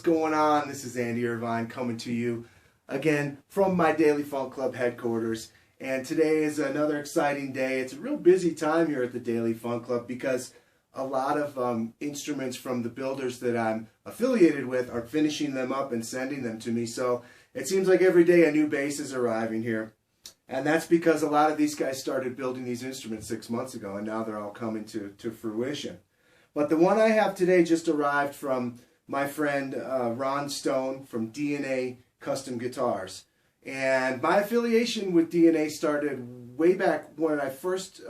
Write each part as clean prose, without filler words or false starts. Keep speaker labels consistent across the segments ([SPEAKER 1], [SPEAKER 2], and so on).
[SPEAKER 1] going on? This is Andy Irvine coming to you again from my Daily Funk Club headquarters. And today is another exciting day. It's a real busy time here at the Daily Funk Club because a lot of instruments from the builders that I'm affiliated with are finishing them up and sending them to me. So it seems like every day a new bass is arriving here. And that's because a lot of these guys started building these instruments 6 months ago, and now they're all coming to fruition. But the one I have today just arrived from my friend Ron Stone from DNA Custom Guitars. And my affiliation with DNA started way back when I first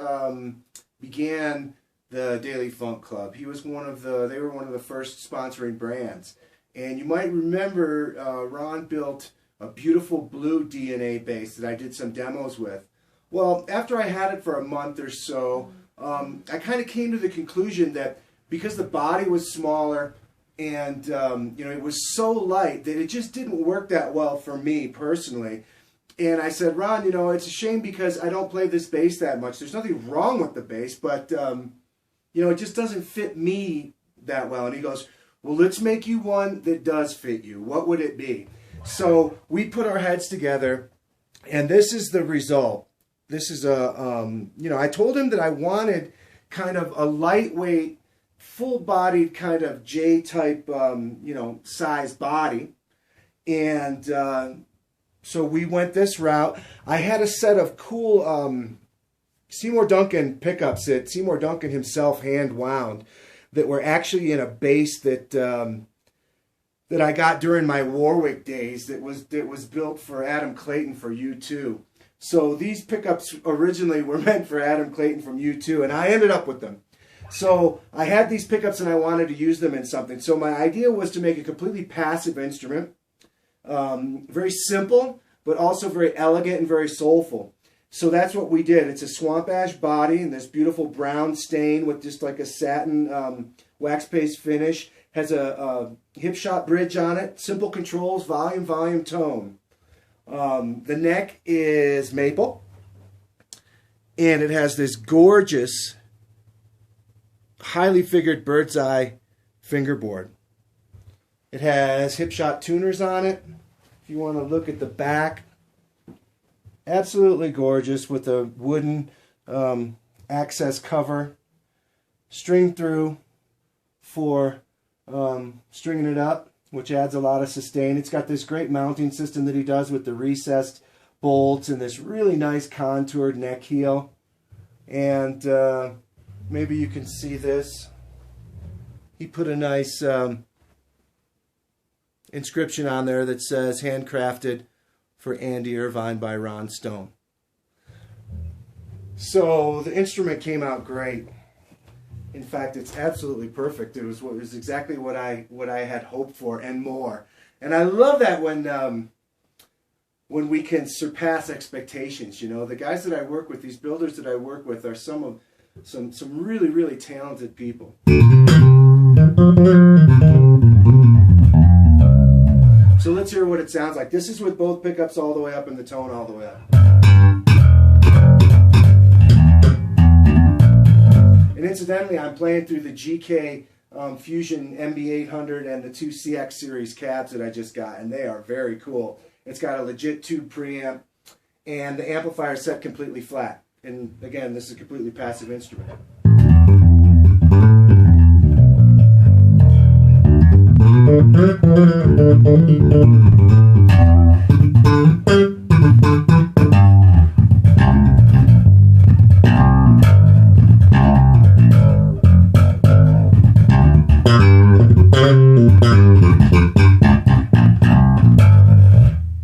[SPEAKER 1] began the Daily Funk Club. They were one of the first sponsoring brands. And you might remember Ron built a beautiful blue DNA bass that I did some demos with. Well, after I had it for a month or so, I kind of came to the conclusion that because the body was smaller and it was so light that it just didn't work that well for me personally. And I said, Ron, it's a shame because I don't play this bass that much. There's nothing wrong with the bass, but it just doesn't fit me that well. And he goes, well, let's make you one that does fit you. What would it be? So we put our heads together, and this is the result. This is I told him that I wanted kind of a lightweight, full-bodied kind of J-type, size body. And so we went this route. I had a set of cool Seymour Duncan pickups that Seymour Duncan himself hand-wound that were actually in a bass that I got during my Warwick days that was built for Adam Clayton for U2. So these pickups originally were meant for Adam Clayton from U2, and I ended up with them. So I had these pickups and I wanted to use them in something. So my idea was to make a completely passive instrument, very simple, but also very elegant and very soulful. So that's what we did. It's a swamp ash body and this beautiful brown stain with just like a satin wax paste finish. Has a hip shot bridge on it, simple controls, volume, volume, tone. The neck is maple, and it has this gorgeous, highly figured bird's eye fingerboard. It has hip shot tuners on it. If you want to look at the back, absolutely gorgeous with a wooden access cover, string through for stringing it up, which adds a lot of sustain. It's got this great mounting system that he does with the recessed bolts and this really nice contoured neck heel. And maybe you can see this. He put a nice inscription on there that says handcrafted for Andy Irvine by Ron Stone. So the instrument came out great. In fact, it's absolutely perfect. It was exactly what I had hoped for and more. And I love that when we can surpass expectations. The guys that I work with, these builders that I work with, are some really, really talented people. So let's hear what it sounds like. This is with both pickups all the way up and the tone all the way up. And incidentally, I'm playing through the GK Fusion MB800 and the two CX series cabs that I just got, and they are very cool. It's got a legit tube preamp, and the amplifier is set completely flat. And again, this is a completely passive instrument.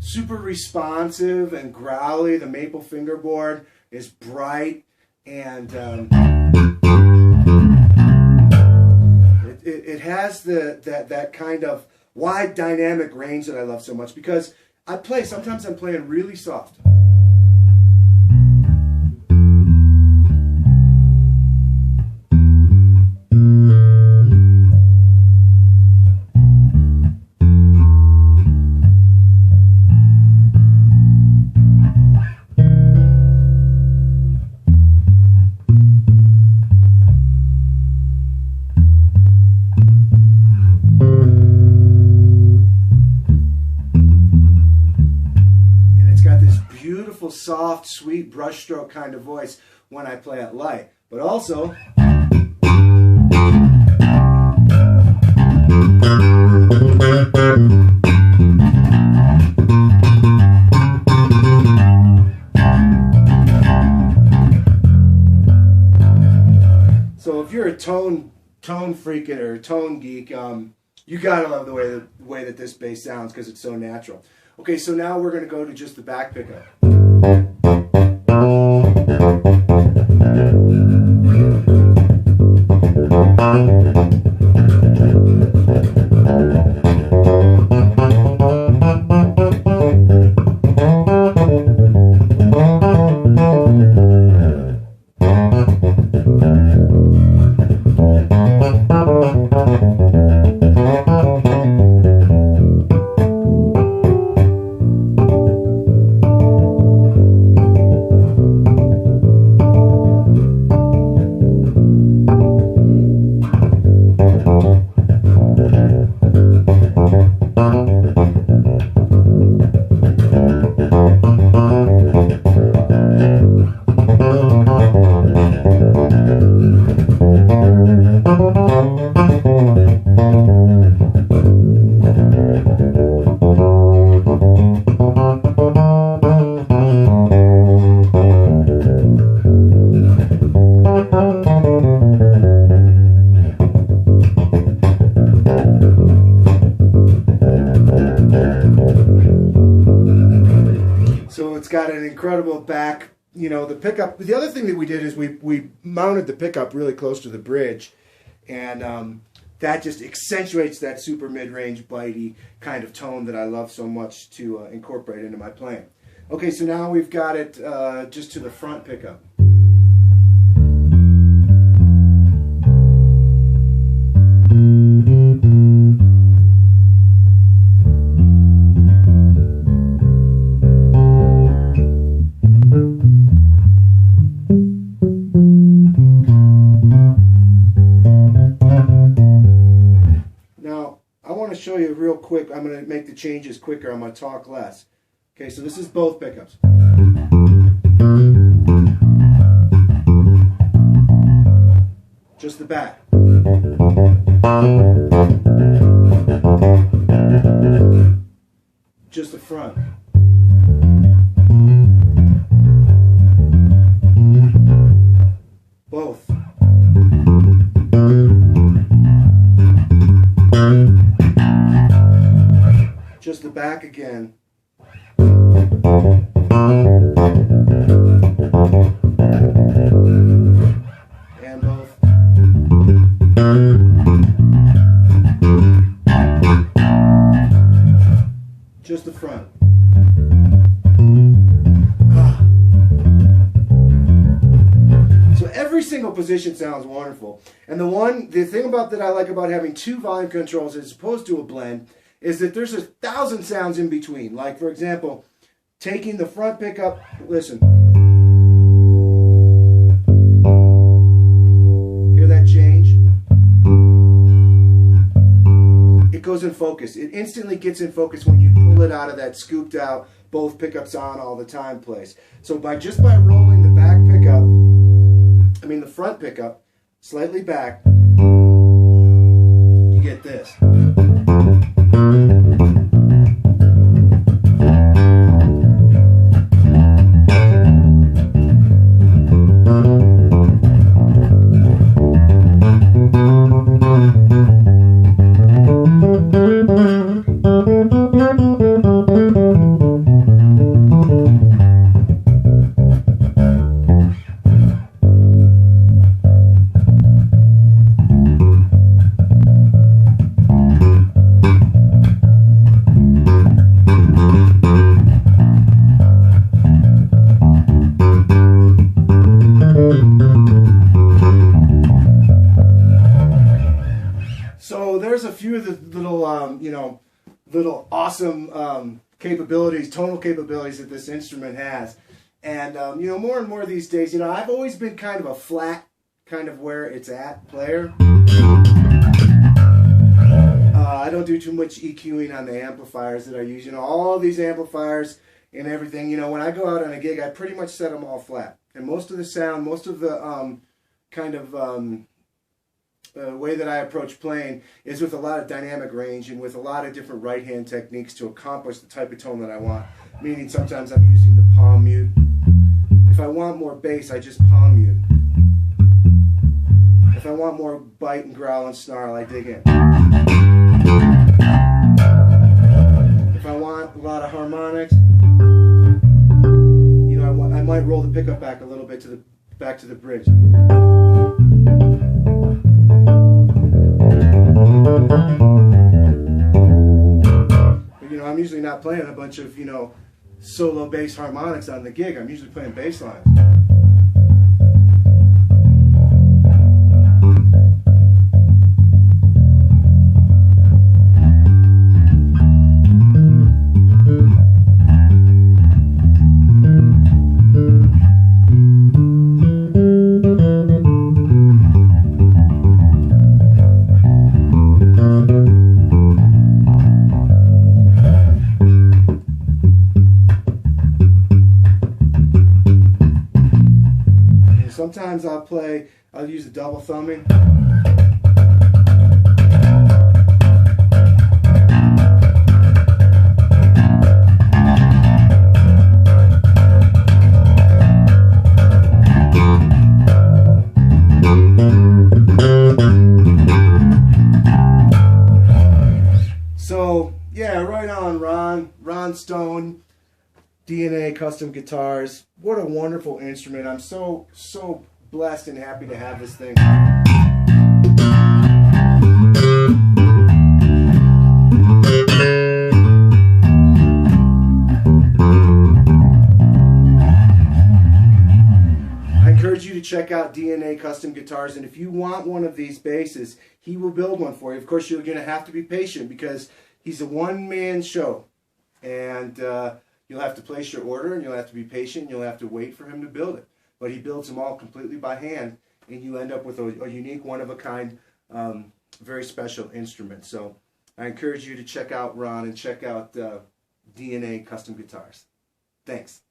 [SPEAKER 1] Super responsive and growly. The maple fingerboard is bright, and it has that kind of wide dynamic range that I love so much, because sometimes I'm playing really soft. beautiful, soft, sweet brushstroke kind of voice when I play it light. But also, so if you're a tone freak or a tone geek, you gotta love the way that this bass sounds because it's so natural. Okay, so now we're gonna go to just the back pickup. So it's got an incredible back, the pickup. The other thing that we did is we mounted the pickup really close to the bridge, and that just accentuates that super mid-range bitey kind of tone that I love so much to incorporate into my playing. Okay, so now we've got it just to the front pickup. Show you real quick. I'm going to make the changes quicker. I'm going to talk less. Okay, so this is both pickups. Just the back. Just the front. Both. Just the back again. And both. Just the front. So every single position sounds wonderful. And the thing about that I like about having two volume controls as opposed to a blend is that there's 1,000 sounds in between. Like, for example, taking the front pickup, listen. Hear that change? It goes in focus. It instantly gets in focus when you pull it out of that scooped out, both pickups on all the time place. So just by rolling the back pickup, the front pickup, slightly back, you get this. There's a few of the little awesome capabilities, tonal capabilities that this instrument has. And, more and more these days, I've always been kind of a flat, kind of where it's at player. I don't do too much EQing on the amplifiers that I use. All these amplifiers, and everything. You know, when I go out on a gig, I pretty much set them all flat. And most of the sound, most of the way that I approach playing is with a lot of dynamic range and with a lot of different right-hand techniques to accomplish the type of tone that I want. Meaning sometimes I'm using the palm mute. If I want more bass, I just palm mute. If I want more bite and growl and snarl, I dig in. If I want a lot of harmonics, you know, I might roll the pickup back a little bit to the bridge. But, you know, I'm usually not playing a bunch of, you know, solo bass harmonics on the gig. I'm usually playing bass lines. Sometimes I'll use a double thumbing. So, yeah, right on, Ron Stone. DNA Custom Guitars. What a wonderful instrument. I'm so blessed and happy to have this thing. I encourage you to check out DNA Custom Guitars, and if you want one of these basses, he will build one for you. Of course, you're going to have to be patient because he's a one-man show, and you'll have to place your order, and you'll have to be patient, and you'll have to wait for him to build it. But he builds them all completely by hand, and you end up with a unique, one-of-a-kind, very special instrument. So I encourage you to check out Ron and check out DNA Custom Guitars. Thanks.